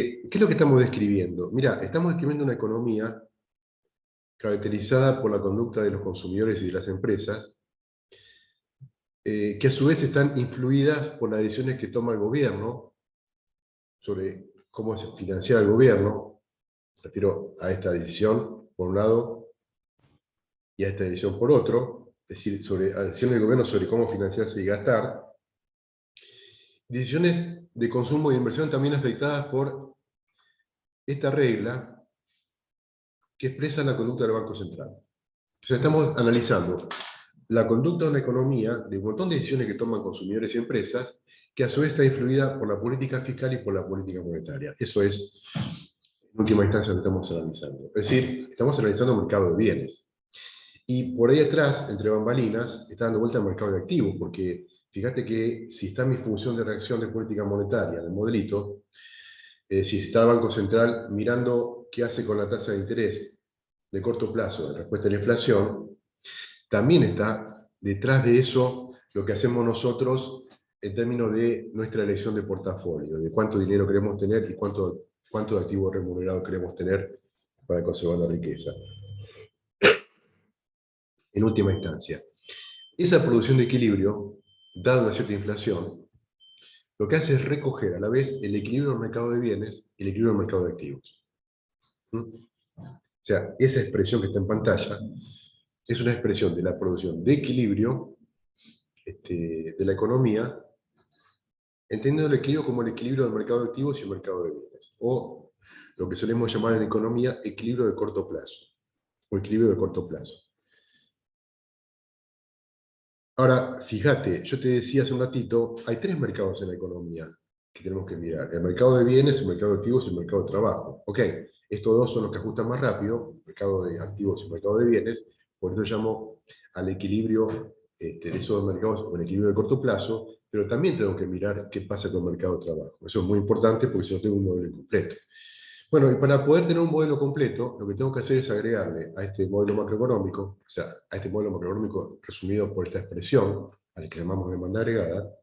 ¿Qué es lo que estamos describiendo? Mira, estamos describiendo una economía caracterizada por la conducta de los consumidores y de las empresas, que a su vez están influidas por las decisiones que toma el gobierno sobre cómo se financia el gobierno. Me refiero a esta decisión, por un lado, y a esta decisión por otro, es decir, sobre la decisión del gobierno sobre cómo financiarse y gastar. Decisiones de consumo y inversión también afectadas por esta regla que expresa la conducta del Banco Central. O sea, estamos analizando la conducta de una economía, de un montón de decisiones que toman consumidores y empresas, que a su vez está influida por la política fiscal y por la política monetaria. Eso es, en última instancia, lo que estamos analizando. Es decir, estamos analizando el mercado de bienes. Y por ahí atrás, entre bambalinas, está dando vuelta al mercado de activos, porque fíjate que si está mi función de reacción de política monetaria en el modelito, si está el Banco Central mirando qué hace con la tasa de interés de corto plazo en respuesta a la inflación, también está detrás de eso lo que hacemos nosotros en términos de nuestra elección de portafolio, de cuánto dinero queremos tener y cuánto de activo remunerado queremos tener para conservar la riqueza. En última instancia, esa producción de equilibrio, dada una cierta inflación, lo que hace es recoger a la vez el equilibrio del mercado de bienes y el equilibrio del mercado de activos. O sea, esa expresión que está en pantalla es una expresión de la producción de equilibrio de la economía, entendiendo el equilibrio como el equilibrio del mercado de activos y el mercado de bienes, o lo que solemos llamar en economía equilibrio de corto plazo, o equilibrio de corto plazo. Ahora, fíjate, yo te decía hace un ratito, hay tres mercados en la economía que tenemos que mirar: el mercado de bienes, el mercado de activos y el mercado de trabajo. Ok, estos dos son los que ajustan más rápido, el mercado de activos y el mercado de bienes, por eso llamo al equilibrio de esos dos mercados un equilibrio de corto plazo, pero también tengo que mirar qué pasa con el mercado de trabajo. Eso es muy importante porque si no tengo un modelo incompleto. Bueno, y para poder tener un modelo completo, lo que tengo que hacer es agregarle a este modelo macroeconómico, o sea, a este modelo macroeconómico resumido por esta expresión, al que llamamos demanda agregada,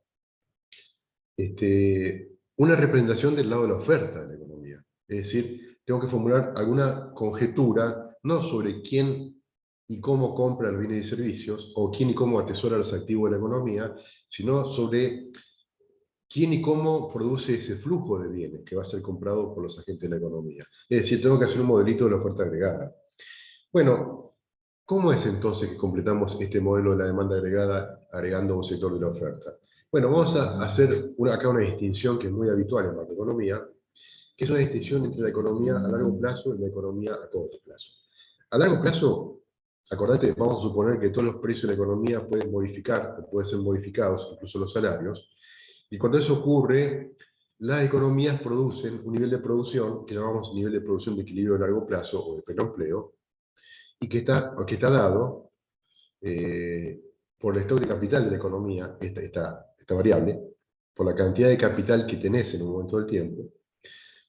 una representación del lado de la oferta de la economía. Es decir, tengo que formular alguna conjetura, no sobre quién y cómo compra los bienes y servicios, o quién y cómo atesora los activos de la economía, sino sobre quién y cómo produce ese flujo de bienes que va a ser comprado por los agentes de la economía. Es decir, tengo que hacer un modelito de la oferta agregada. Bueno, ¿cómo es entonces que completamos este modelo de la demanda agregada agregando un sector de la oferta? Bueno, vamos a hacer acá una distinción que es muy habitual en macroeconomía, que es una distinción entre la economía a largo plazo y la economía a corto plazo. A largo plazo, acordate, vamos a suponer que todos los precios de la economía pueden modificar, o pueden ser modificados, incluso los salarios, y cuando eso ocurre, las economías producen un nivel de producción que llamamos nivel de producción de equilibrio a largo plazo o de pleno empleo, y que está dado por el stock de capital de la economía, esta variable, por la cantidad de capital que tenés en un momento del tiempo,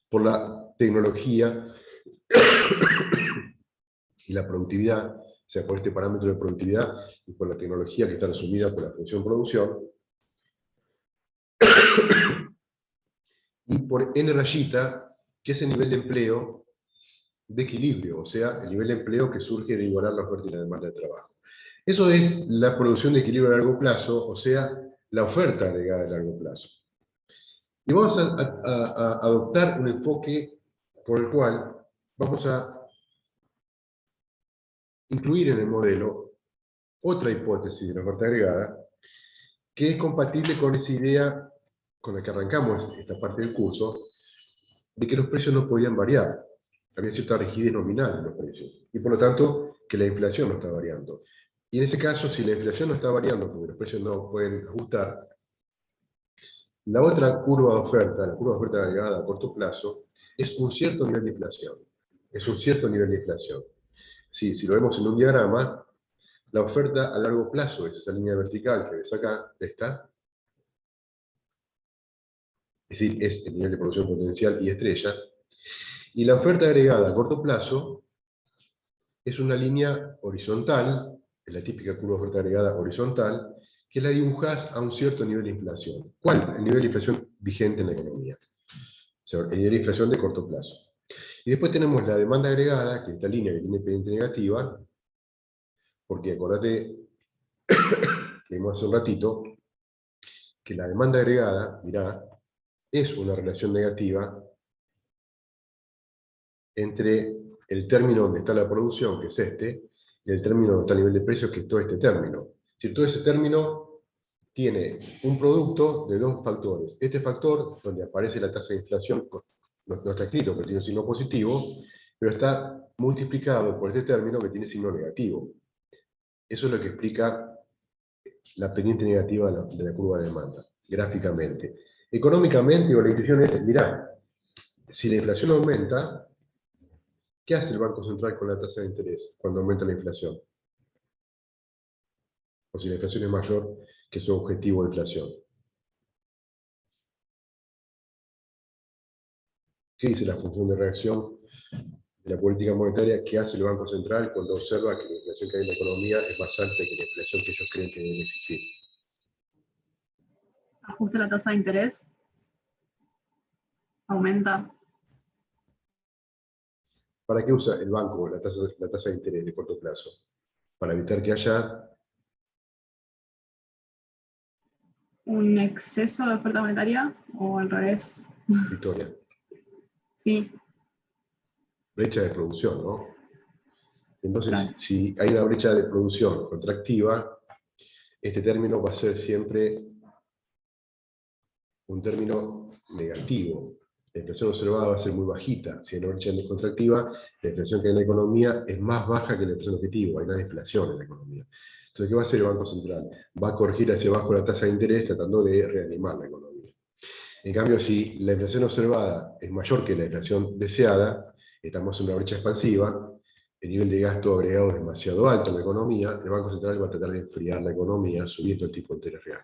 por la tecnología y la productividad, o sea, por este parámetro de productividad y por la tecnología que está resumida por la función producción, y por N rayita, que es el nivel de empleo de equilibrio, o sea, el nivel de empleo que surge de igualar la oferta y la demanda de trabajo. Eso es la producción de equilibrio a largo plazo, o sea, la oferta agregada a largo plazo. Y vamos a adoptar un enfoque por el cual vamos a incluir en el modelo otra hipótesis de la oferta agregada, que es compatible con esa idea con la que arrancamos esta parte del curso, de que los precios no podían variar. Había cierta rigidez nominal en los precios, y por lo tanto que la inflación no está variando. Y en ese caso, si la inflación no está variando porque los precios no pueden ajustar, la otra curva de oferta, la curva de oferta agregada a corto plazo, es un cierto nivel de inflación. Es un cierto nivel de inflación. Sí, si lo vemos en un diagrama, la oferta a largo plazo es esa línea vertical que ves acá, esta. Es decir, es el nivel de producción potencial y estrella. Y la oferta agregada a corto plazo es una línea horizontal, es la típica curva de oferta agregada horizontal, que la dibujas a un cierto nivel de inflación. ¿Cuál? El nivel de inflación vigente en la economía. sería la inflación de corto plazo. Y después tenemos la demanda agregada, que es la línea que tiene pendiente negativa, porque acordate que vimos hace un ratito, que la demanda agregada, mirá, es una relación negativa entre el término donde está la producción, que es este, y el término donde está el nivel de precios, que es todo este término. Si todo ese término tiene un producto de dos factores. Este factor, donde aparece la tasa de inflación, no está escrito, pero tiene un signo positivo, pero está multiplicado por este término que tiene signo negativo. Eso es lo que explica la pendiente negativa de la curva de demanda, gráficamente. Económicamente, la intuición es, mirá, si la inflación aumenta, ¿qué hace el Banco Central con la tasa de interés cuando aumenta la inflación? O si la inflación es mayor que su objetivo de inflación. ¿Qué dice la función de reacción de la política monetaria? ¿Qué hace el Banco Central cuando observa que la inflación que hay en la economía es más alta que la inflación que ellos creen que debe existir? Ajusta la tasa de interés. Aumenta. ¿Para qué usa el banco la tasa de interés de corto plazo? Para evitar que haya Un exceso de oferta monetaria o al revés. victoria. Sí. Brecha de producción, ¿no? Entonces, Claro. si hay una brecha de producción contractiva, este término va a ser siempre un término negativo. La inflación observada va a ser muy bajita. Si hay una brecha contractiva, la inflación que hay en la economía es más baja que la inflación objetiva. Hay una deflación en la economía. Entonces, ¿qué va a hacer el Banco Central? Va a corregir hacia abajo la tasa de interés tratando de reanimar la economía. En cambio, si la inflación observada es mayor que la inflación deseada, estamos en una brecha expansiva, el nivel de gasto agregado es demasiado alto en la economía, el Banco Central va a tratar de enfriar la economía subiendo el tipo de interés real.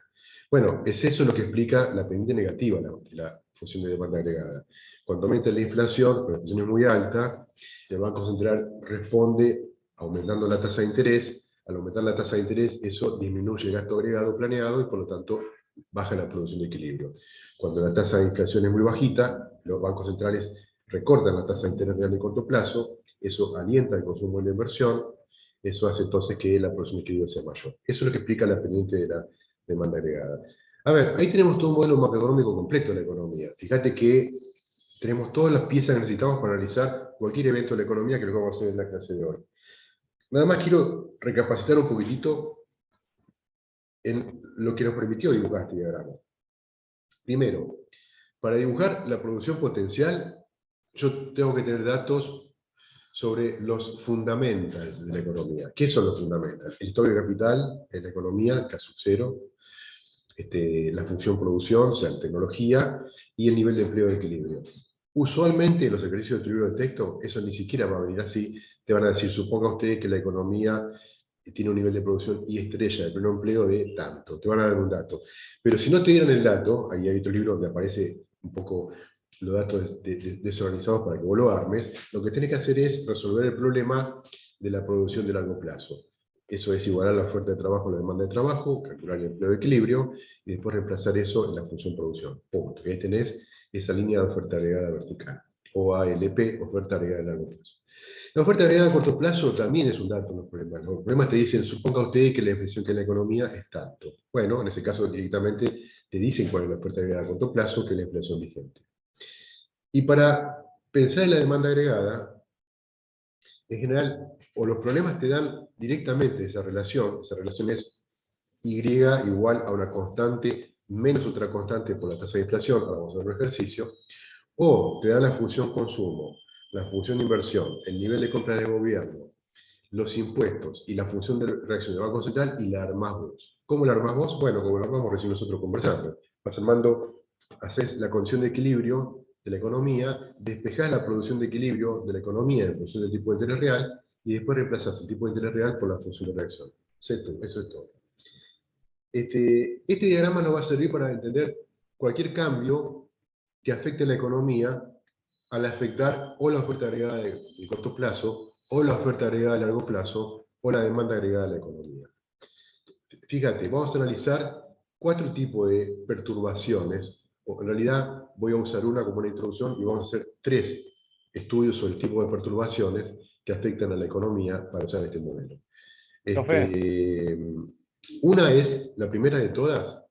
Bueno, es eso lo que explica la pendiente negativa de la función de demanda agregada. Cuando aumenta la inflación, la inflación es muy alta, el Banco Central responde aumentando la tasa de interés. Al aumentar la tasa de interés, eso disminuye el gasto agregado planeado y por lo tanto baja la producción de equilibrio. Cuando la tasa de inflación es muy bajita, los bancos centrales recortan la tasa de interés real de corto plazo, eso alienta el consumo de la inversión, eso hace entonces que la producción de equilibrio sea mayor. Eso es lo que explica la pendiente de la demanda agregada. A ver, ahí tenemos todo un modelo macroeconómico completo de la economía. Fíjate que tenemos todas las piezas que necesitamos para analizar cualquier evento de la economía, que es lo que vamos a hacer en la clase de hoy. Nada más quiero recapacitar un poquitito en lo que nos permitió dibujar este diagrama. Primero, para dibujar la producción potencial, yo tengo que tener datos sobre los fundamentals de la economía. ¿Qué son los fundamentals? El stock de capital en la economía, caso cero, la función producción, o sea, la tecnología, y el nivel de empleo de equilibrio. Usualmente en los ejercicios de tu libro de texto, eso ni siquiera va a venir así. Te van a decir, suponga usted que la economía tiene un nivel de producción y estrella de pleno empleo de tanto. Te van a dar un dato. Pero si no te dieran el dato, ahí hay otro libro donde aparece un poco los datos desorganizados para que vos lo armes, lo que tenés que hacer es resolver el problema de la producción de largo plazo. Eso es igualar la oferta de trabajo a la demanda de trabajo, calcular el empleo de equilibrio y después reemplazar eso en la función producción. Punto. Y ahí tenés esa línea de oferta agregada vertical, o ALP, oferta agregada a largo plazo. La oferta agregada a corto plazo también es un dato en los problemas. Los problemas te dicen, suponga usted que la inflación que hay en la economía es tanto. Bueno, en ese caso directamente te dicen cuál es la oferta agregada a corto plazo, que es la inflación vigente. Y para pensar en la demanda agregada, en general, o los problemas te dan directamente esa relación es Y igual a una constante menos otra constante por la tasa de inflación, ahora vamos a ver un ejercicio, o te dan la función consumo, la función de inversión, el nivel de compra de gobierno, los impuestos y la función de reacción del Banco Central y la armás vos. ¿Cómo la armás vos? Bueno, como la armamos recién nosotros conversando. Vas armando, haces la condición de equilibrio de la economía, despejás la producción de equilibrio de la economía en función del tipo de interés real y después reemplazás el tipo de interés real por la función de reacción. Eso es todo. Este diagrama nos va a servir para entender cualquier cambio que afecte a la economía al afectar o la oferta agregada de corto plazo, o la oferta agregada a largo plazo, o la demanda agregada a la economía. Fíjate, vamos a analizar 4 tipos de perturbaciones, o en realidad voy a usar una como una introducción y vamos a hacer 3 estudios sobre el tipo de perturbaciones que afectan a la economía para usar este modelo. Una es, la primera de todas,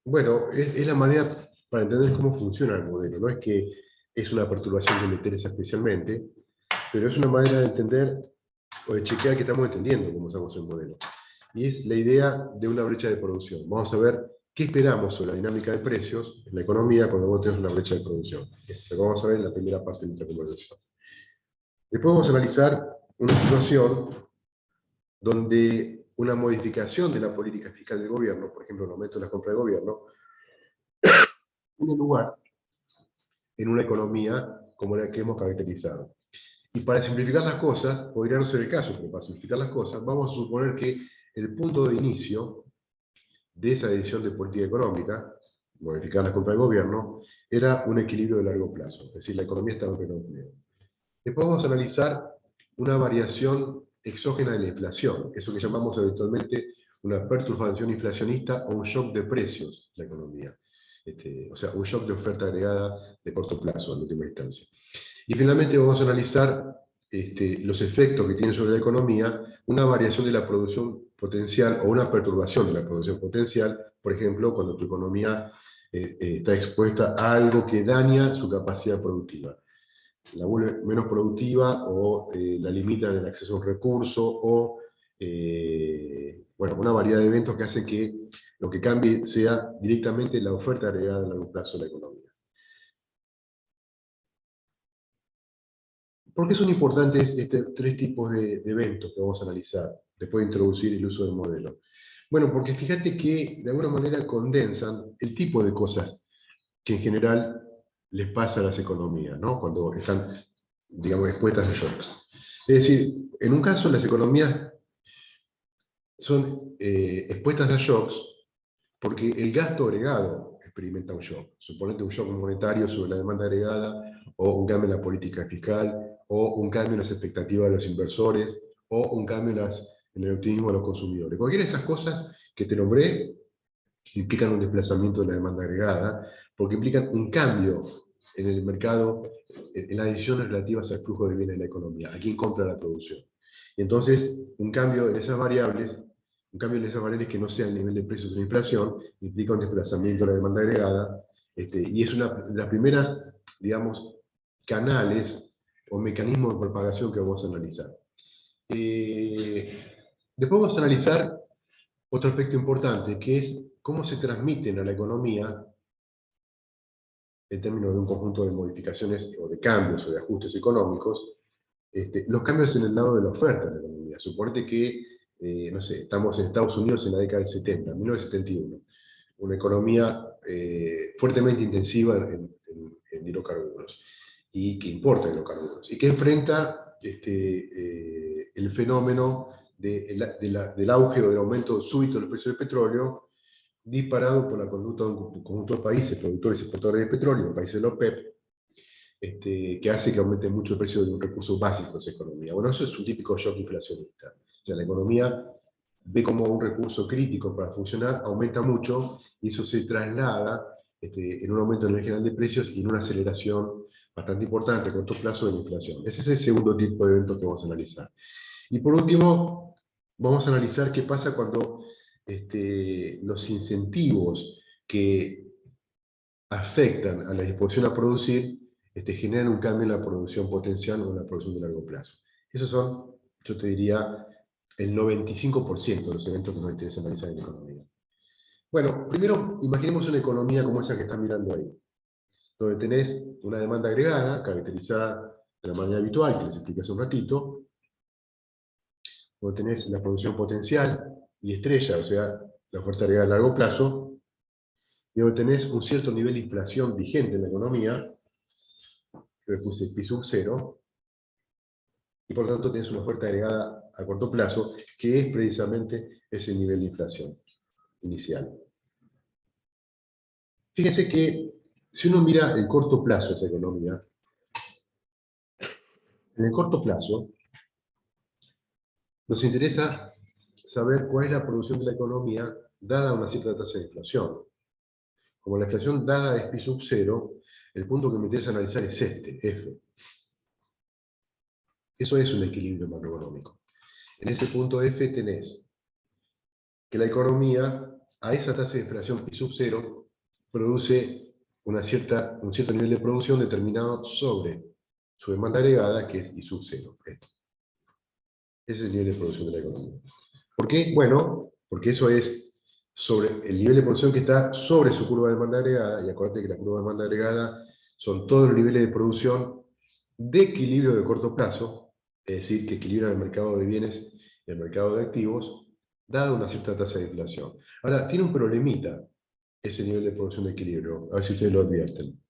bueno, es la manera para entender cómo funciona el modelo. No es que es una perturbación que me interesa especialmente, pero es una manera de entender o de chequear que estamos entendiendo cómo usamos el modelo. Y es la idea de una brecha de producción. Vamos a ver qué esperamos sobre la dinámica de precios en la economía cuando vos tenés una brecha de producción. Es lo que vamos a ver en la primera parte de nuestra conversación. Después vamos a analizar una situación donde una modificación de la política fiscal del gobierno, por ejemplo, el aumento de la compra de gobierno, tiene lugar en una economía como la que hemos caracterizado. Y para simplificar las cosas, podría no ser el caso, pero para simplificar las cosas, vamos a suponer que el punto de inicio de esa decisión de política económica, modificar la compra del gobierno, era un equilibrio de largo plazo, es decir, la economía estaba en pleno empleo. Después vamos a analizar una variación exógena de la inflación, eso que llamamos habitualmente una perturbación inflacionista o un shock de precios en la economía. O sea, un shock de oferta agregada de corto plazo, en última instancia. Y finalmente vamos a analizar los efectos que tiene sobre la economía una variación de la producción potencial o una perturbación de la producción potencial, por ejemplo, cuando tu economía está expuesta a algo que daña su capacidad productiva. La vuelve menos productiva o la limita en el acceso a un recurso o, bueno, una variedad de eventos que hacen que lo que cambie sea directamente la oferta agregada a largo plazo de la economía. ¿Por qué son importantes estos 3 tipos de eventos que vamos a analizar después de introducir el uso del modelo? Bueno, porque fíjate que de alguna manera condensan el tipo de cosas que en general les pasa a las economías, ¿no? Cuando están, digamos, expuestas a shocks. Es decir, en un caso las economías son expuestas a shocks porque el gasto agregado experimenta un shock. Suponete un shock monetario sobre la demanda agregada, o un cambio en la política fiscal, o un cambio en las expectativas de los inversores, o un cambio en el optimismo de los consumidores. Cualquiera de esas cosas que te nombré implican un desplazamiento de la demanda agregada, porque implican un cambio en el mercado, en las decisiones relativas al flujo de bienes de la economía, a quién compra la producción. Y entonces, un cambio en esas variables que no sea el nivel de precios o la inflación, implica un desplazamiento de la demanda agregada, y es una de las primeras, digamos, canales o mecanismos de propagación que vamos a analizar. Después vamos a analizar otro aspecto importante, que es cómo se transmiten a la economía, en términos de un conjunto de modificaciones o de cambios o de ajustes económicos, los cambios en el lado de la oferta de la economía. Suponete que, no sé, estamos en Estados Unidos en la década del 70, 1971, una economía fuertemente intensiva en hidrocarburos, y que importa hidrocarburos, y que enfrenta el fenómeno del auge o del aumento súbito del precio del petróleo, disparado por la conducta de un conjunto de países, productores y exportadores de petróleo, países de la OPEP, que hace que aumente mucho el precio de un recurso básico de esa economía. Bueno, eso es un típico shock inflacionista. O sea, la economía ve como un recurso crítico para funcionar, aumenta mucho, y eso se traslada en un aumento en el general de precios y en una aceleración bastante importante a corto plazo de la inflación. Ese es el segundo tipo de eventos que vamos a analizar. Y por último, vamos a analizar qué pasa cuando los incentivos que afectan a la disposición a producir generan un cambio en la producción potencial o en la producción de largo plazo. Esos son, yo te diría, el 95% de los eventos que nos interesa analizar en la economía. Bueno, primero imaginemos una economía como esa que están mirando ahí, donde tenés una demanda agregada, caracterizada de la manera habitual, que les expliqué hace un ratito, donde tenés la producción potencial y estrella, o sea, la oferta agregada a largo plazo, y donde tenés un cierto nivel de inflación vigente en la economía, que le puse pi sub 0, y por lo tanto tenés una oferta agregada a corto plazo, que es precisamente ese nivel de inflación inicial. Fíjense que si uno mira el corto plazo de esa economía, en el corto plazo nos interesa saber cuál es la producción de la economía dada una cierta tasa de inflación. Como la inflación dada es pi sub 0, el punto que me interesa analizar es este, F. Eso es un equilibrio macroeconómico. En ese punto F tenés que la economía, a esa tasa de inflación pi sub 0, produce un cierto nivel de producción determinado sobre su demanda agregada, que es I sub 0. Ese es el nivel de producción de la economía. ¿Por qué? Bueno, porque eso es sobre el nivel de producción que está sobre su curva de demanda agregada, y acuérdate que la curva de demanda agregada son todos los niveles de producción de equilibrio de corto plazo, es decir, que equilibran el mercado de bienes y el mercado de activos, dado una cierta tasa de inflación. Ahora, tiene un problemita ese nivel de producción de equilibrio, a ver si ustedes lo advierten.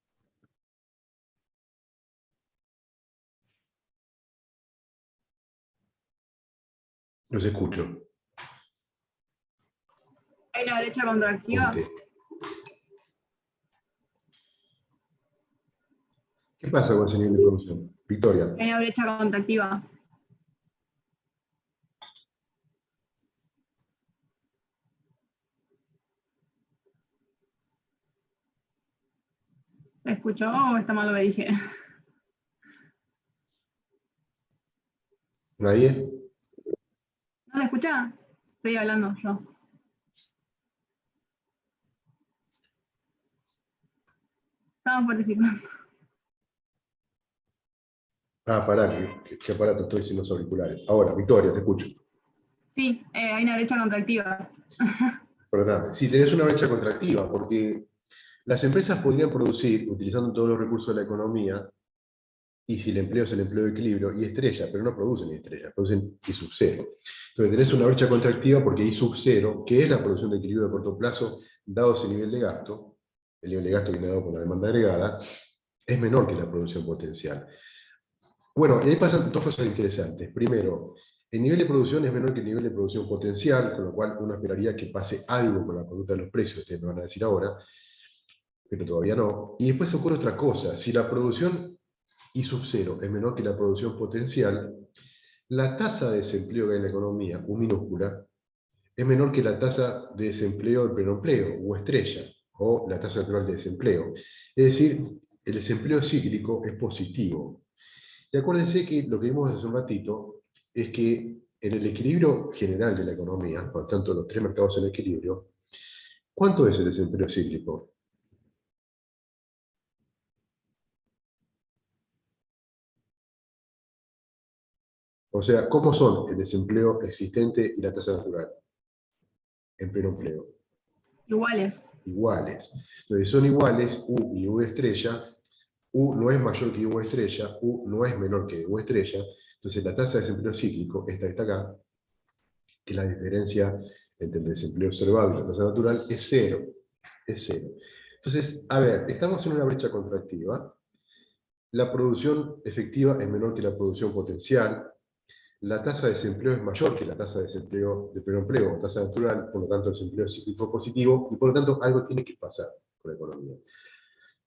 Los escucho. Hay una brecha contractiva. Contesto. ¿Qué pasa con ese nivel de producción? Victoria. Hay una brecha contractiva. ¿Se escuchó o está mal lo que dije? ¿Nadie? ¿No se escucha? Estoy hablando yo. Estamos participando. Ah, pará, ¿qué aparato estoy sin los auriculares? Ahora, Victoria, te escucho. Sí, hay una brecha contractiva. Perdóname. Sí, tenés una brecha contractiva, porque las empresas podrían producir, utilizando todos los recursos de la economía, y si el empleo es el empleo de equilibrio, y estrella, pero no producen estrella, producen I sub 0. Entonces tenés una brecha contractiva porque I sub 0, que es la producción de equilibrio de corto plazo, dado ese nivel de gasto, el nivel de gasto viene dado por la demanda agregada, es menor que la producción potencial. Bueno, y ahí pasan dos cosas interesantes. Primero, el nivel de producción es menor que el nivel de producción potencial, con lo cual uno esperaría que pase algo con la conducta de los precios, ustedes me van a decir ahora, pero todavía no. Y después ocurre otra cosa. Si la producción I sub 0 es menor que la producción potencial, la tasa de desempleo que hay en la economía, U minúscula, es menor que la tasa de desempleo del pleno empleo, U estrella, o la tasa natural de desempleo. Es decir, el desempleo cíclico es positivo. Y acuérdense que lo que vimos hace un ratito es que en el equilibrio general de la economía, por tanto los tres mercados en equilibrio, ¿cuánto es el desempleo cíclico? O sea, ¿cómo son el desempleo existente y la tasa natural en pleno empleo? Iguales. Iguales. Entonces son iguales U y U estrella. U no es mayor que U estrella, U no es menor que U estrella. Entonces la tasa de desempleo cíclico, esta que está acá, que es la diferencia entre el desempleo observado y la tasa natural, es cero. Es cero. Entonces, a ver, estamos en una brecha contractiva. La producción efectiva es menor que la producción potencial. La tasa de desempleo es mayor que la tasa de desempleo de pleno empleo, o tasa natural, por lo tanto el desempleo es cíclico positivo, y por lo tanto algo tiene que pasar con la economía.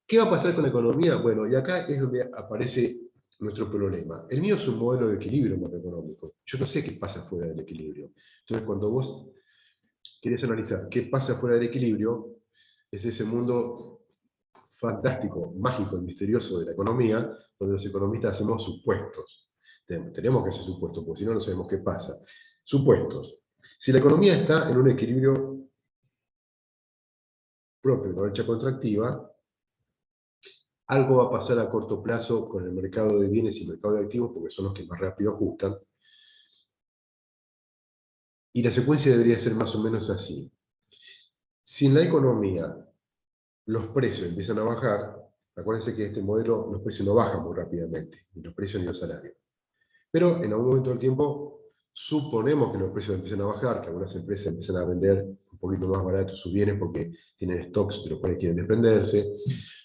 ¿Qué va a pasar con la economía? Bueno, y acá es donde aparece nuestro problema. El mío es un modelo de equilibrio macroeconómico. Yo no sé qué pasa fuera del equilibrio. Entonces, cuando vos querés analizar qué pasa fuera del equilibrio, es ese mundo fantástico, mágico y misterioso de la economía, donde los economistas hacemos supuestos. Tenemos que hacer supuestos, porque si no, no sabemos qué pasa. Supuestos. Si la economía está en un equilibrio propio, una brecha contractiva, algo va a pasar a corto plazo con el mercado de bienes y el mercado de activos, porque son los que más rápido ajustan. Y la secuencia debería ser más o menos así. Si en la economía los precios empiezan a bajar, acuérdense que este modelo los precios no bajan muy rápidamente, ni los precios ni los salarios. Pero en algún momento del tiempo suponemos que los precios empiezan a bajar, que algunas empresas empiezan a vender un poquito más barato sus bienes porque tienen stocks de los cuales quieren desprenderse.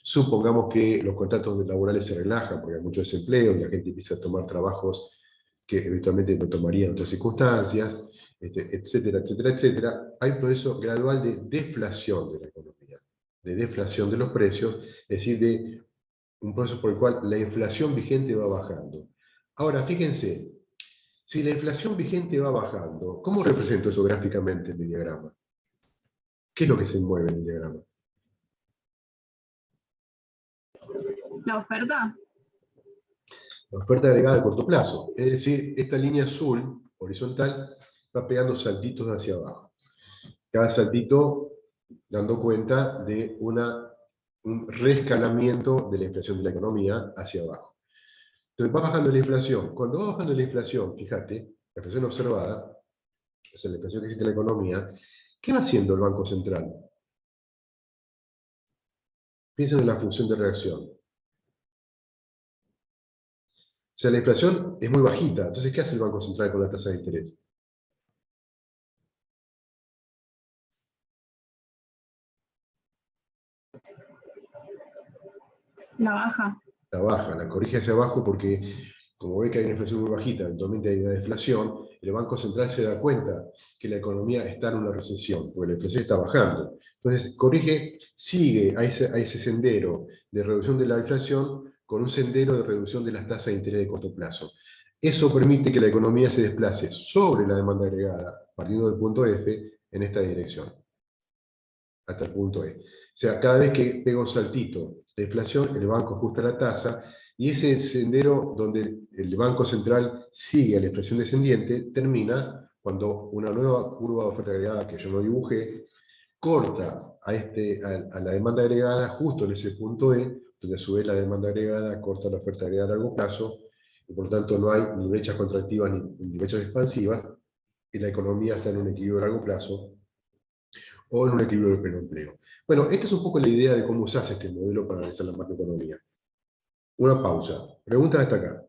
Supongamos que los contratos laborales se relajan porque hay mucho desempleo y la gente empieza a tomar trabajos que eventualmente no tomaría en otras circunstancias, etcétera, etcétera, etcétera. Hay un proceso gradual de deflación de la economía, de deflación de los precios, es decir, de un proceso por el cual la inflación vigente va bajando. Ahora, fíjense, si la inflación vigente va bajando, ¿cómo represento eso gráficamente en mi diagrama? ¿Qué es lo que se mueve en el diagrama? La oferta, La oferta agregada a corto plazo. Es decir, esta línea azul, horizontal, va pegando saltitos hacia abajo. Cada saltito dando cuenta de un reescalamiento de la inflación de la economía hacia abajo. Entonces va bajando la inflación. Cuando va bajando la inflación, fíjate, la inflación observada, o sea, la inflación que existe en la economía, ¿qué va haciendo el Banco Central? Piensen en la función de reacción. O sea, la inflación es muy bajita. Entonces, ¿qué hace el Banco Central con la tasa de interés? la baja. La baja, la corrige hacia abajo porque, como ve que hay una inflación muy bajita, eventualmente hay una deflación, el Banco Central se da cuenta que la economía está en una recesión, porque la inflación está bajando. Entonces, corrige, sigue a ese sendero de reducción de la inflación con un sendero de reducción de las tasas de interés de corto plazo. Eso permite que la economía se desplace sobre la demanda agregada, partiendo del punto F, en esta dirección, hasta el punto E. O sea, cada vez que pega un saltito de inflación, el banco ajusta la tasa y ese sendero donde el Banco Central sigue a la inflación descendiente termina cuando una nueva curva de oferta agregada que yo no dibujé corta a la demanda agregada justo en ese punto E, donde a su vez la demanda agregada corta la oferta agregada a largo plazo y por lo tanto no hay ni brechas contractivas ni brechas expansivas y la economía está en un equilibrio a largo plazo o en un equilibrio de pleno empleo. Bueno, esta es un poco la idea de cómo se hace este modelo para analizar la macroeconomía. Una pausa. Preguntas hasta acá.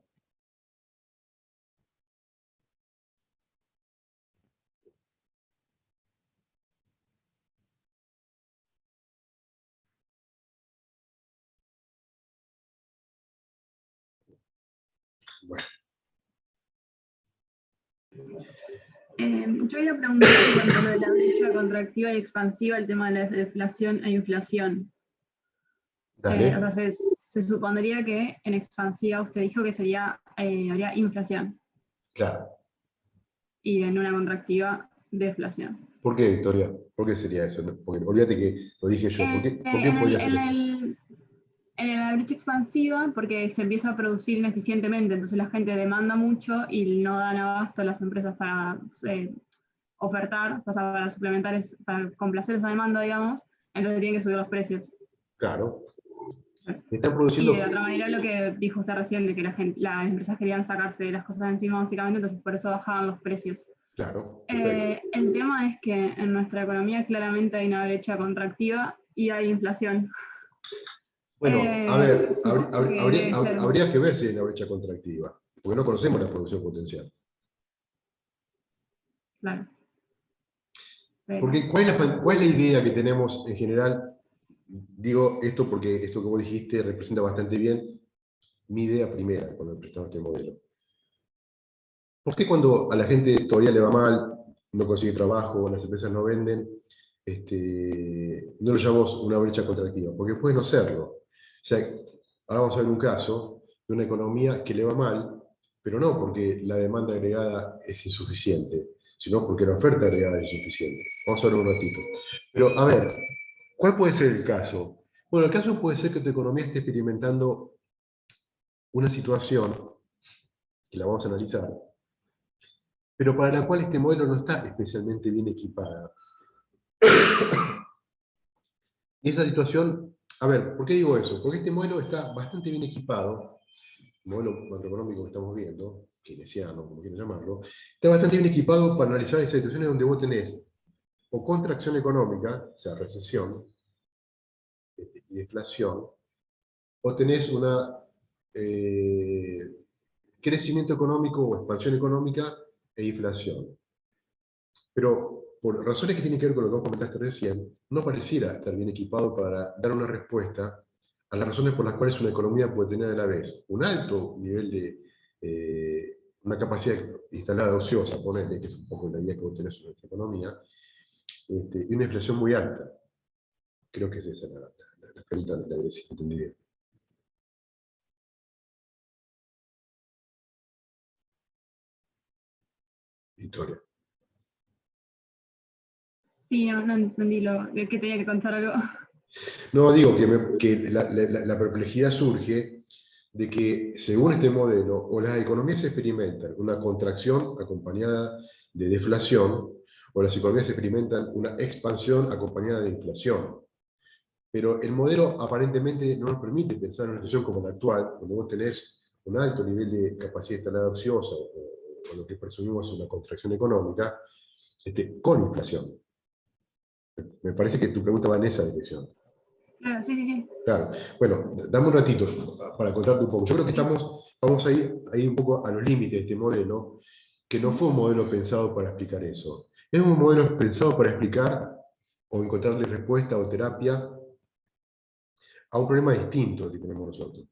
Bueno, Yo quería preguntar en cuanto a lo de la brecha contractiva y expansiva, el tema de la deflación e inflación. O sea, dale. se supondría que en expansiva usted dijo que sería, habría inflación Claro. y en una contractiva deflación. ¿Por qué, Victoria? ¿Por qué sería eso? Porque olvídate que lo dije yo. ¿Por qué En podría ser eso? la brecha expansiva, porque se empieza a producir ineficientemente, entonces la gente demanda mucho y no dan abasto a las empresas para ofertar, o sea, para suplementar, para complacer esa demanda, digamos, entonces tienen que subir los precios. Claro. Están Y de produciendo. otra manera lo que dijo usted recién, de que las empresas querían sacarse las cosas de encima básicamente, entonces por eso bajaban los precios. Claro, perfecto. El tema es que en nuestra economía claramente hay una brecha contractiva y hay inflación. Bueno, a ver, Supongo que debe ser, habría que ver si hay una brecha contractiva, porque no conocemos la producción potencial. claro, pero Porque, ¿cuál es la idea que tenemos en general? Digo esto porque esto que vos dijiste representa bastante bien mi idea primera cuando presentamos este modelo. ¿Por qué cuando a la gente todavía le va mal, no consigue trabajo, las empresas no venden, no lo llamamos una brecha contractiva? Porque puede no serlo. O sea, ahora vamos a ver un caso de una economía que le va mal, pero no porque la demanda agregada es insuficiente, sino porque la oferta agregada es insuficiente. Vamos a ver un ratito. Pero, a ver, ¿cuál puede ser el caso? Bueno, el caso puede ser que tu economía esté experimentando una situación, que la vamos a analizar, pero para la cual este modelo no está especialmente bien equipada. Y esa situación, a ver, ¿por qué digo eso? Porque este modelo está bastante bien equipado, el modelo macroeconómico que estamos viendo, keynesiano, como quieran llamarlo, está bastante bien equipado para analizar esas situaciones donde vos tenés o contracción económica, o sea, recesión y deflación, o tenés una crecimiento económico o expansión económica e inflación. Pero por razones que tienen que ver con lo que vos comentaste recién, no pareciera estar bien equipado para dar una respuesta a las razones por las cuales una economía puede tener a la vez un alto nivel de una capacidad instalada ociosa, ponele, que es un poco la idea que vos tenés sobre nuestra economía, y una inflación muy alta. Creo que es esa la carita de la decisión entendida. Victoria. Sí, no entendí de que tenía que contar algo. No, digo que la perplejidad surge de que, según este modelo, o las economías experimentan una contracción acompañada de deflación, o las economías experimentan una expansión acompañada de inflación. Pero el modelo aparentemente no nos permite pensar en una situación como la actual, donde vos tenés un alto nivel de capacidad instalada ociosa, o lo que presumimos es una contracción económica, con inflación. Me parece que tu pregunta va en esa dirección. Claro, sí, sí, sí. Claro. Bueno, dame un ratito para contarte un poco. Yo creo que vamos ahí un poco a los límites de este modelo, que no fue un modelo pensado para explicar eso. Es un modelo pensado para explicar o encontrarle respuesta o terapia a un problema distinto que tenemos nosotros.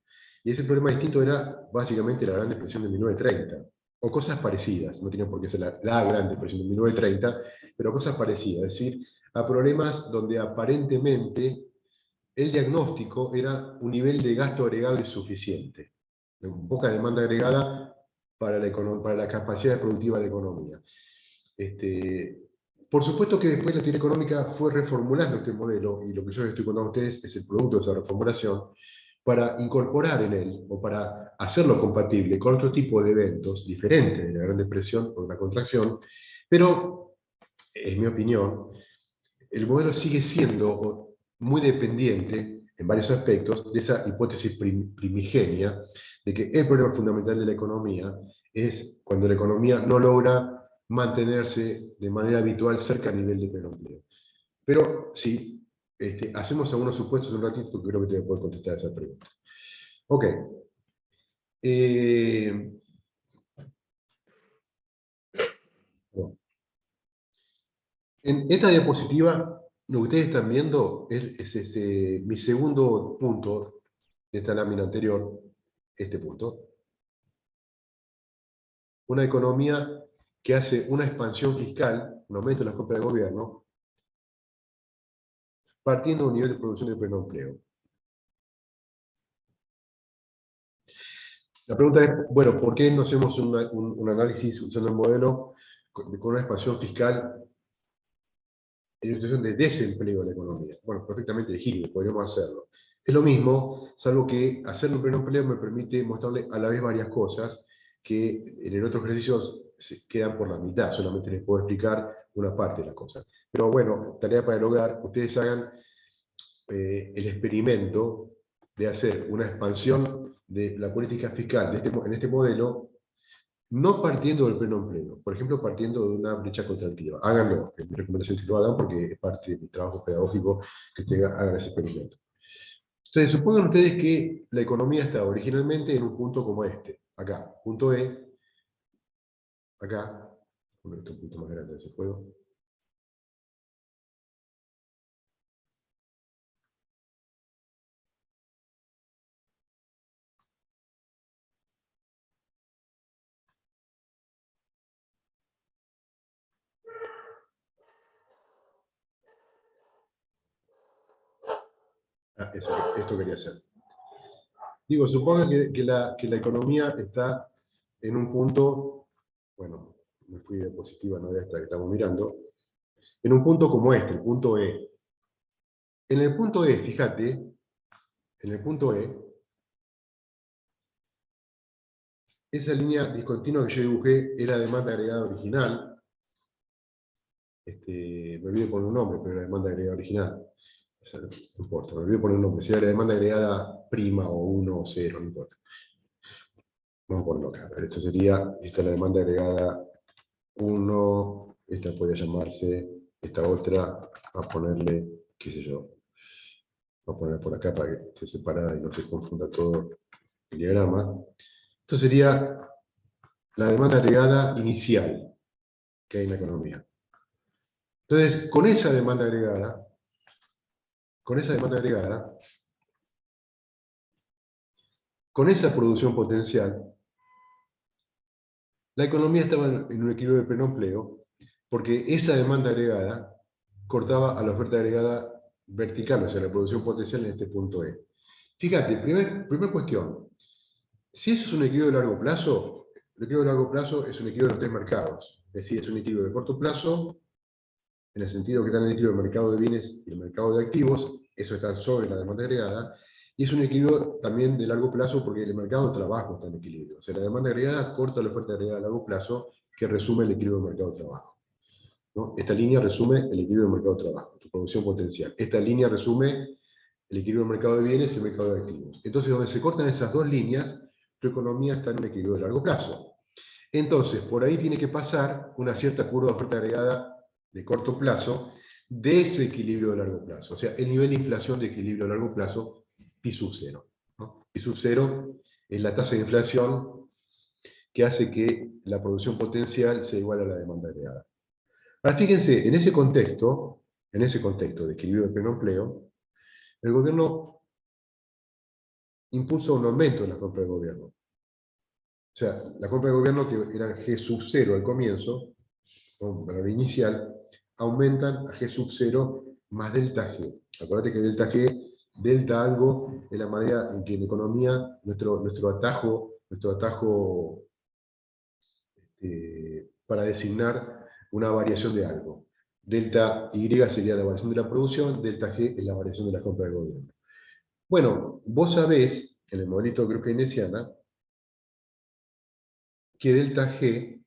Y ese problema distinto era básicamente la Gran Depresión de 1930, o cosas parecidas, no tiene por qué ser la Gran Depresión de 1930, pero cosas parecidas, es decir, a problemas donde aparentemente el diagnóstico era un nivel de gasto agregado insuficiente, poca demanda agregada para la capacidad productiva de la economía. Por supuesto que después la teoría económica fue reformulando este modelo, y lo que yo les estoy contando a ustedes es el producto de esa reformulación, para incorporar en él, o para hacerlo compatible con otro tipo de eventos diferentes de la Gran Depresión o de la contracción, pero, en mi opinión, el modelo sigue siendo muy dependiente, en varios aspectos, de esa hipótesis primigenia, de que el problema fundamental de la economía es cuando la economía no logra mantenerse de manera habitual cerca al nivel de pleno empleo. Pero sí, hacemos algunos supuestos un ratito, que creo que te voy a poder contestar esa pregunta. Ok. Eh, bueno. En esta diapositiva, lo que ustedes están viendo es mi segundo punto de esta lámina anterior, este punto. Una economía que hace una expansión fiscal, un aumento de las compras de gobierno, partiendo de un nivel de producción de pleno empleo. La pregunta es, bueno, ¿por qué no hacemos un análisis usando el modelo con una expansión fiscal en una situación de desempleo de la economía? Bueno, perfectamente elegible, podríamos hacerlo. Es lo mismo, salvo que hacerlo en pleno empleo me permite mostrarle a la vez varias cosas que en el otro ejercicio se quedan por la mitad, solamente les puedo explicar una parte de las cosas. Pero bueno, tarea para el hogar, ustedes hagan el experimento de hacer una expansión de la política fiscal en este modelo, no partiendo del pleno empleo, por ejemplo, partiendo de una brecha contractiva. Háganlo, es mi recomendación que lo hagan porque es parte de mi trabajo pedagógico que ustedes hagan ese experimento. Entonces, supongan ustedes que la economía estaba originalmente en un punto como este, acá, punto E, acá, un punto más grande, ¿se puede? Ah, eso, esto quería hacer. Digo, supongan que la economía está en un punto, bueno, me fui de diapositiva, no de esta que estamos mirando, en un punto como este, el punto E. En el punto E, fíjate, en el punto E, esa línea discontinua que yo dibujé era demanda agregada original. Me olvidé poner un nombre, pero era demanda agregada original. O sea, no importa, me olvidé poner un nombre. Si era la demanda agregada prima o 1 o 0, no importa. Vamos a ponerlo acá. Esto sería, esta es la demanda agregada 1, esta podría llamarse, esta otra, a ponerle, qué sé yo, voy a poner por acá para que esté separada y no se confunda todo el diagrama. Esto sería la demanda agregada inicial que hay en la economía. Entonces, con esa demanda agregada, con esa producción potencial, la economía estaba en un equilibrio de pleno empleo, porque esa demanda agregada cortaba a la oferta agregada vertical, o sea, la producción potencial en este punto E. Fíjate, primer cuestión, si eso es un equilibrio de largo plazo, el equilibrio de largo plazo es un equilibrio de los tres mercados, es decir, es un equilibrio de corto plazo en el sentido que están en equilibrio el mercado de bienes y el mercado de activos, eso está sobre la demanda agregada, y es un equilibrio también de largo plazo porque el mercado de trabajo está en equilibrio. O sea, la demanda agregada corta la oferta agregada a largo plazo, que resume el equilibrio del mercado de trabajo, ¿no? Esta línea resume el equilibrio del mercado de trabajo, tu producción potencial. Esta línea resume el equilibrio del mercado de bienes y el mercado de activos. Entonces, donde se cortan esas dos líneas, tu economía está en un equilibrio de largo plazo. Entonces, por ahí tiene que pasar una cierta curva de oferta agregada de corto plazo de ese equilibrio de largo plazo. O sea, el nivel de inflación de equilibrio de largo plazo, pi sub 0, ¿no? Pi sub 0 es la tasa de inflación que hace que la producción potencial sea igual a la demanda agregada. Ahora, fíjense, en ese contexto de equilibrio de pleno empleo, el gobierno impulsa un aumento en la compra de gobierno. O sea, la compra de gobierno, que era G sub 0 al comienzo, un valor inicial, aumentan a G sub 0 más delta G. Acuérdate que delta G, delta algo, es la manera en que en economía nuestro atajo para designar una variación de algo. Delta Y sería la variación de la producción, delta G es la variación de la compra del gobierno. Bueno, vos sabés, en el modelito de Cruz keynesiana, que delta G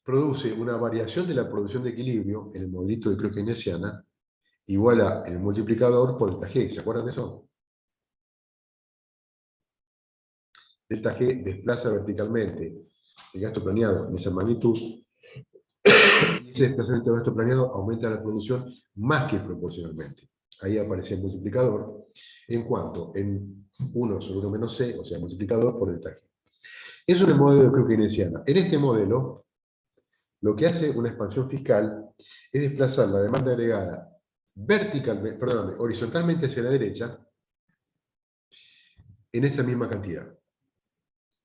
produce una variación de la producción de equilibrio en el modelito de Cruz keynesiana igual a el multiplicador por delta G. ¿Se acuerdan de eso? Delta G desplaza verticalmente el gasto planeado en esa magnitud, y ese desplazamiento de gasto planeado aumenta la producción más que proporcionalmente. Ahí aparece el multiplicador. ¿En cuanto? En 1 sobre 1 menos C, o sea, multiplicador por delta G. Eso es el modelo de Cruz keynesiana. En este modelo, lo que hace una expansión fiscal es desplazar la demanda agregada horizontalmente hacia la derecha en esa misma cantidad. O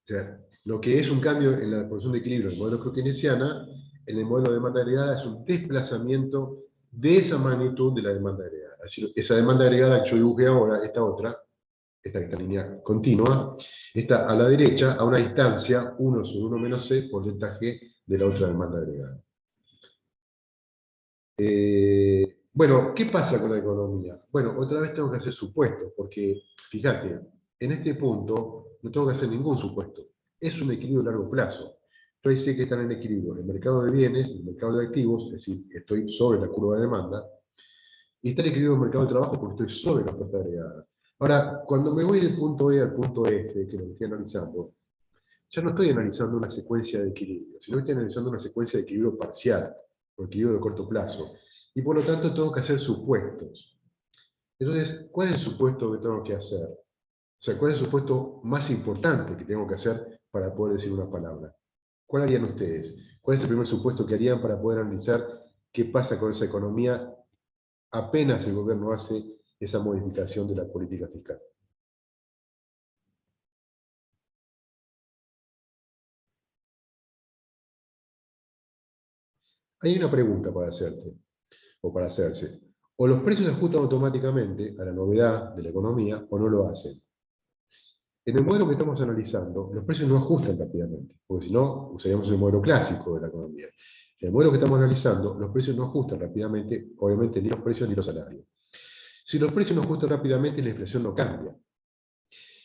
sea, lo que es un cambio en la producción de equilibrio del modelo keynesiana, en el modelo de demanda agregada es un desplazamiento de esa magnitud de la demanda agregada. Es decir, esa demanda agregada que yo dibujé ahora, esta línea continua, está a la derecha, a una distancia 1 sobre 1 menos C por delta G de la otra demanda agregada. Bueno, ¿qué pasa con la economía? Bueno, otra vez tengo que hacer supuestos, porque, fíjate, en este punto no tengo que hacer ningún supuesto. Es un equilibrio a largo plazo. Yo ahí sé que están en equilibrio el mercado de bienes, el mercado de activos, es decir, estoy sobre la curva de demanda, y está en equilibrio el mercado de trabajo porque estoy sobre la oferta agregada. Ahora, cuando me voy del punto E al punto F, que es lo que estoy analizando, ya no estoy analizando una secuencia de equilibrio, sino que estoy analizando una secuencia de equilibrio parcial, o equilibrio de corto plazo. Y por lo tanto tengo que hacer supuestos. Entonces, ¿cuál es el supuesto que tengo que hacer? O sea, ¿cuál es el supuesto más importante que tengo que hacer para poder decir una palabra? ¿Cuál harían ustedes? ¿Cuál es el primer supuesto que harían para poder analizar qué pasa con esa economía apenas el gobierno hace esa modificación de la política fiscal? Hay una pregunta para hacerte, o para hacerse. O los precios se ajustan automáticamente a la novedad de la economía, o no lo hacen. En el modelo que estamos analizando, los precios no ajustan rápidamente, porque si no, usaríamos el modelo clásico de la economía. En el modelo que estamos analizando, los precios no ajustan rápidamente, obviamente, ni los precios ni los salarios. Si los precios no ajustan rápidamente, la inflación no cambia.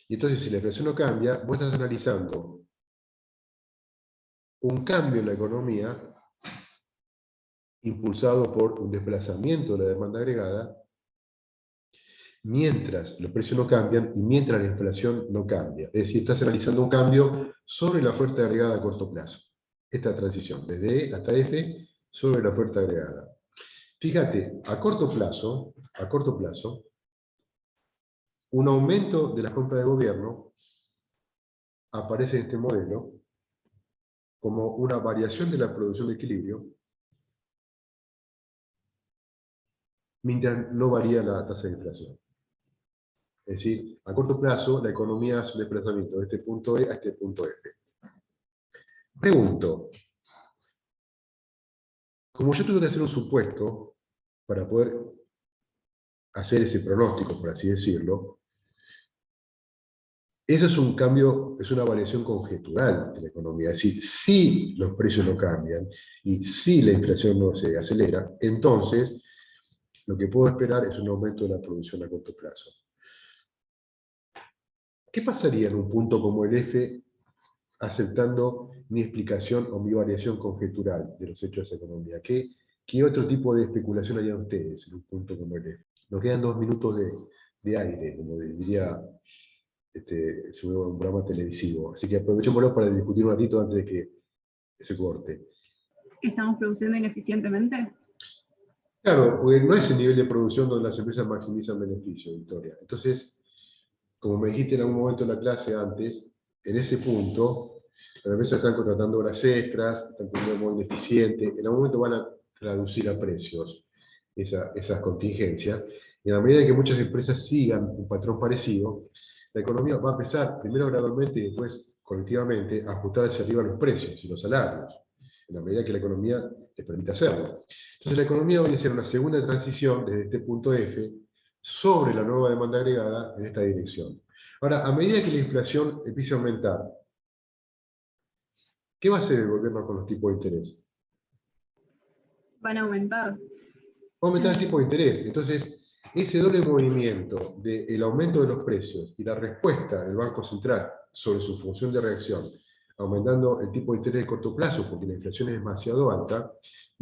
Y entonces, si la inflación no cambia, vos estás analizando un cambio en la economía impulsado por un desplazamiento de la demanda agregada, mientras los precios no cambian y mientras la inflación no cambia. Es decir, estás analizando un cambio sobre la oferta agregada a corto plazo. Esta transición, desde E hasta F, sobre la oferta agregada. Fíjate, a corto plazo, un aumento de la compra de gobierno aparece en este modelo como una variación de la producción de equilibrio mientras no varía la tasa de inflación. Es decir, a corto plazo la economía hace un desplazamiento de este punto E a este punto F. Pregunto, como yo tuve que hacer un supuesto para poder hacer ese pronóstico, por así decirlo, Eso es un cambio, es una variación conjetural de la economía. Es decir, si los precios no cambian y si la inflación no se acelera, entonces lo que puedo esperar es un aumento de la producción a corto plazo. ¿Qué pasaría en un punto como el F aceptando mi explicación o mi variación conjetural de los hechos de esa economía? ¿Qué otro tipo de especulación harían ustedes en un punto como el F? Nos quedan 2 minutos de aire, como diría se vuelve un programa televisivo. Así que aprovechémoslo para discutir un ratito antes de que se corte. ¿Estamos produciendo ineficientemente? Claro, porque no es el nivel de producción donde las empresas maximizan beneficios, Victoria. Entonces, como me dijiste en algún momento en la clase antes, en ese punto, las empresas están contratando horas extras, están teniendo modo ineficiente, en algún momento van a traducir a precios esas contingencias. Y a la medida que muchas empresas sigan un patrón parecido, la economía va a empezar, primero gradualmente y después colectivamente, a ajustar hacia arriba los precios y los salarios, en la medida que la economía les permita hacerlo. Entonces la economía va a iniciar una segunda transición desde este punto F sobre la nueva demanda agregada en esta dirección. Ahora, a medida que la inflación empiece a aumentar, ¿qué va a hacer el gobierno con los tipos de interés? Van a aumentar. Va a aumentar el tipo de interés. Entonces, ese doble movimiento del aumento de los precios y la respuesta del Banco Central sobre su función de reacción, aumentando el tipo de interés de corto plazo porque la inflación es demasiado alta,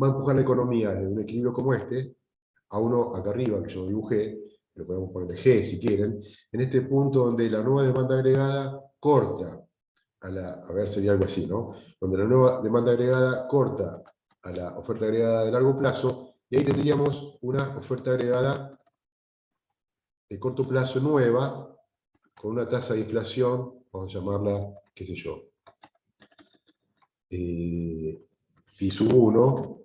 va a empujar la economía desde un equilibrio como este a uno acá arriba, que yo dibujé, lo podemos poner G si quieren, en este punto donde la nueva demanda agregada corta a ver, sería algo así, ¿no? Donde la nueva demanda agregada corta a la oferta agregada de largo plazo, y ahí tendríamos una oferta agregada de corto plazo nueva, con una tasa de inflación, vamos a llamarla, qué sé yo, pi sub 1,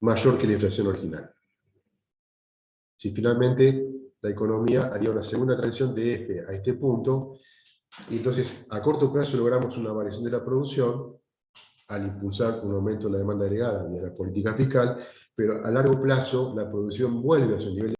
mayor que la inflación original. Si finalmente la economía haría una segunda transición de F a este punto, y entonces a corto plazo logramos una variación de la producción, al impulsar un aumento de la demanda agregada vía la política fiscal, pero a largo plazo la producción vuelve a su nivel